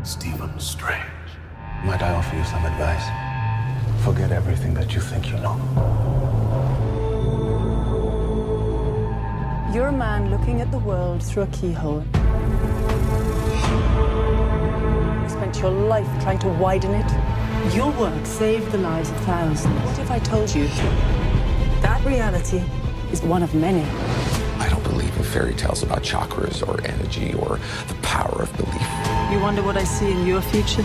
Stephen Strange. Might I offer you some advice? Forget everything that you think you know. You're a man looking at the world through a keyhole. You spent your life trying to widen it. Your work saved the lives of thousands. What if I told you that reality is one of many? I don't believe in fairy tales about chakras or energy or the power of belief. You wonder what I see in your future?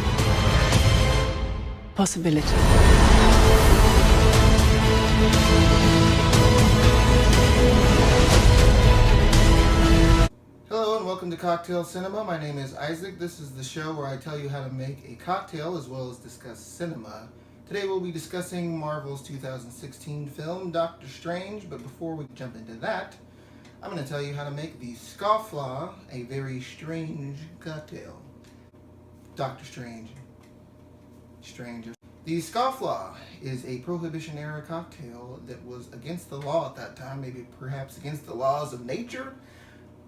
Possibility. Hello and welcome to Cocktail Cinema. My name is Isaac. This is the show where I tell you how to make a cocktail as well as discuss cinema. Today we'll be discussing Marvel's 2016 film, Doctor Strange, but before we jump into that, I'm going to tell you how to make the Scofflaw, a very strange cocktail. Doctor Strange. Stranger. The Scofflaw is a Prohibition-era cocktail that was against the law at that time, maybe perhaps against the laws of nature,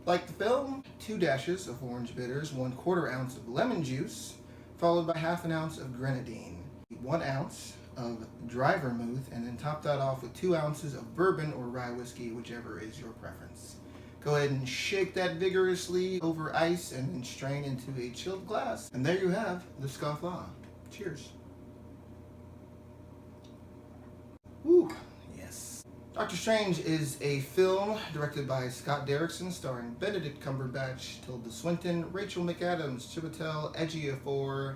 like the film. 2 dashes of orange bitters, 1/4 ounce of lemon juice, followed by half an ounce of grenadine, 1 ounce of dry vermouth, and then top that off with 2 ounces of bourbon or rye whiskey, whichever is your preference. Go ahead and shake that vigorously over ice and then strain into a chilled glass. And there you have the Scofflaw. Cheers. Woo, yes. Doctor Strange is a film directed by Scott Derrickson, starring Benedict Cumberbatch, Tilda Swinton, Rachel McAdams, Chiwetel Ejiofor,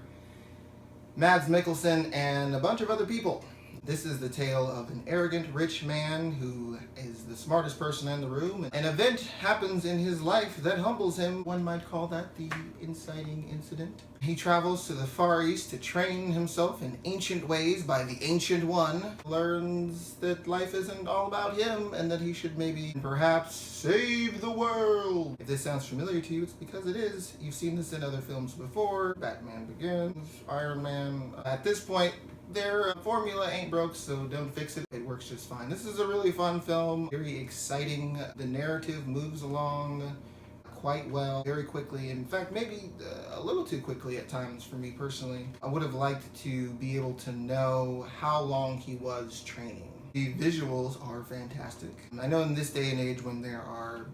Mads Mikkelsen, and a bunch of other people. This is the tale of an arrogant rich man who is the smartest person in the room. An event happens in his life that humbles him. One might call that the inciting incident. He travels to the Far East to train himself in ancient ways by the Ancient One. Learns that life isn't all about him and that he should maybe perhaps save the world. If this sounds familiar to you, it's because it is. You've seen this in other films before. Batman Begins, Iron Man. At this point, their formula ain't broke, so don't fix it. It works just fine. This is a really fun film, very exciting. The narrative moves along quite well, very quickly. In fact, maybe a little too quickly at times for me personally. I would have liked to be able to know how long he was training. The visuals are fantastic. I know in this day and age when there are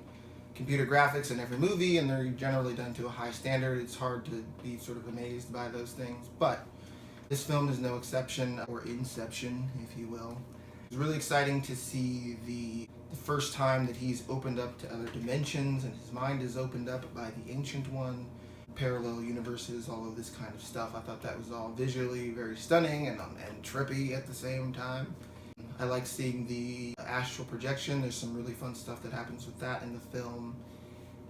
computer graphics in every movie and they're generally done to a high standard, it's hard to be sort of amazed by those things, but this film is no exception, or inception, if you will. It's really exciting to see the first time that he's opened up to other dimensions and his mind is opened up by the Ancient One, parallel universes, all of this kind of stuff. I thought that was all visually very stunning and trippy at the same time. I like seeing the astral projection. There's some really fun stuff that happens with that in the film.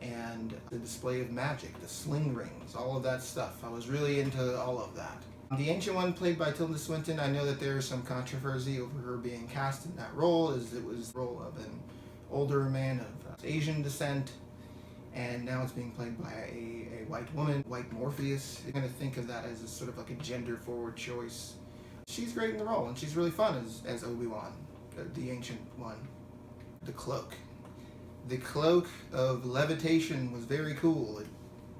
And the display of magic, the sling rings, all of that stuff. I was really into all of that. The Ancient One, played by Tilda Swinton, I know that there is some controversy over her being cast in that role, as it was the role of an older man of Asian descent, and now it's being played by a white woman, white Morpheus. You're going to think of that as a sort of like a gender-forward choice. She's great in the role, and she's really fun as Obi-Wan, the Ancient One. The cloak. The cloak of levitation was very cool. It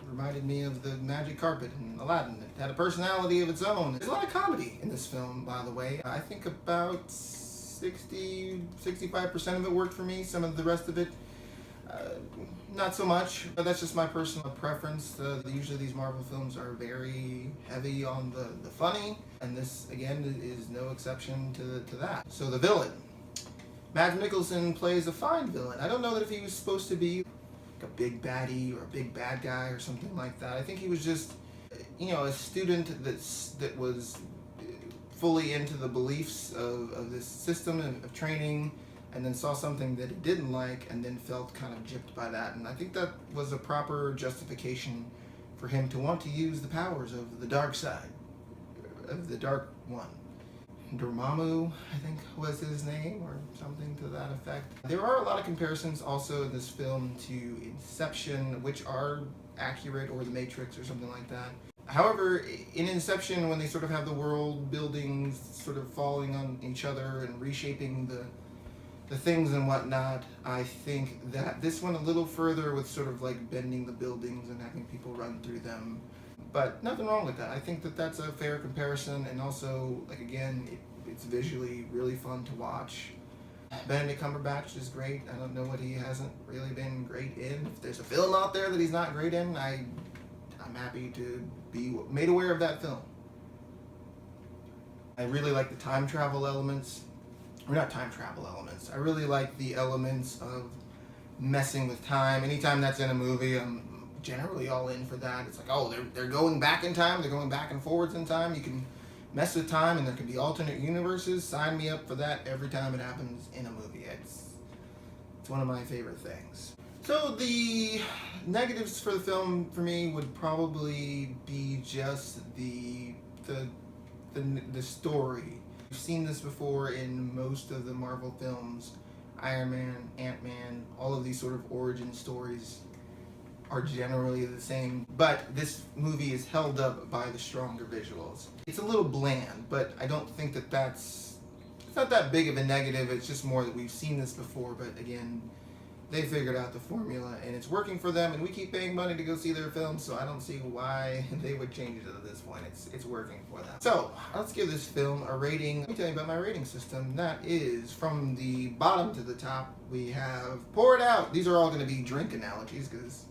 reminded me of the magic carpet in Aladdin. It had a personality of its own. There's a lot of comedy in this film, by the way. I think about 65% of it worked for me. Some of the rest of it, not so much. But that's just my personal preference. Usually these Marvel films are very heavy on the funny, and this, again, is no exception to that. So the villain. Mads Mikkelsen plays a fine villain. I don't know that if he was supposed to be a big baddie or a big bad guy or something like that. I think he was just, a student that was fully into the beliefs of this system of training, and then saw something that he didn't like and then felt kind of gypped by that. And I think that was a proper justification for him to want to use the powers of the dark side, of the Dark One. Dormammu, I think was his name, or something to that effect. There are a lot of comparisons also in this film to Inception, which are accurate, or The Matrix or something like that. However, in Inception, when they sort of have the world buildings sort of falling on each other and reshaping the things and whatnot, I think that this went a little further with sort of like bending the buildings and having people run through them But nothing wrong with that. I think that that's a fair comparison, and also, like, again, it's visually really fun to watch. Benedict Cumberbatch is great. I don't know what he hasn't really been great in. If there's a film out there that he's not great in, I'm happy to be made aware of that film. I really like the time travel elements. Or not time travel elements. I really like the elements of messing with time. Anytime that's in a movie, I'm generally all in for that. It's like, oh, they're going back in time. They're going back and forwards in time. You can mess with time, and there can be alternate universes. Sign me up for that every time it happens in a movie. It's one of my favorite things. So the negatives for the film for me would probably be just the story. We've seen this before in most of the Marvel films. Iron Man, Ant-Man, all of these sort of origin stories are generally the same, but this movie is held up by the stronger visuals. It's a little bland, but I don't think that it's not that big of a negative. It's just more that we've seen this before, but again, they figured out the formula and it's working for them, and we keep paying money to go see their films, so I don't see why they would change it at this point. It's working for them. So let's give this film a rating. Let me tell you about my rating system. That is, from the bottom to the top, we have Pour It Out. These are all going to be drink analogies because,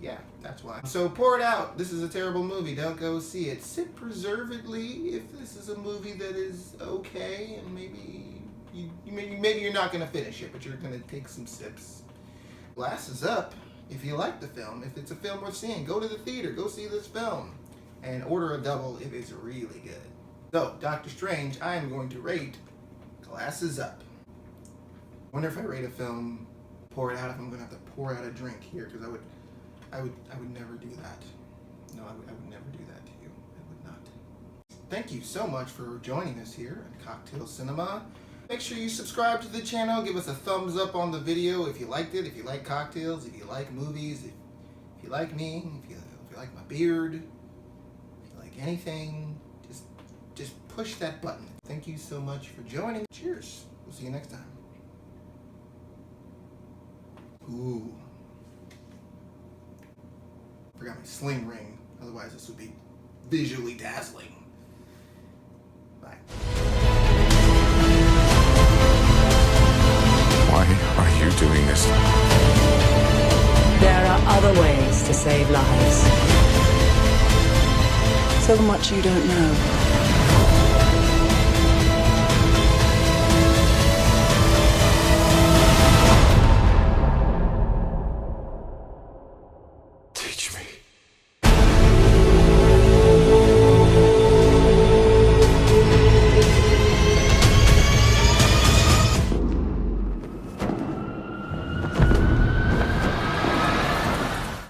yeah, that's why. So Pour It Out. This is a terrible movie. Don't go see it. Sip reservedly if this is a movie that is okay, and maybe you're not going to finish it, but you're going to take some sips. Glasses up if you like the film. If it's a film worth seeing, go to the theater, go see this film, and order a double if it's really good. So, Doctor Strange, I am going to rate glasses up. I wonder if I rate a film, pour it out, if I'm going to have to pour out a drink here, because I would never do that. No, I would never do that to you. I would not. Thank you so much for joining us here at Cocktail Cinema. Make sure you subscribe to the channel, give us a thumbs up on the video if you liked it, if you like cocktails, if you like movies, if you like me, if you like my beard, if you like anything, just push that button. Thank you so much for joining. Cheers. We'll see you next time. Ooh. Forgot my sling ring, otherwise this would be visually dazzling. Bye. Why are you doing this? There are other ways to save lives. So much you don't know. Teach me.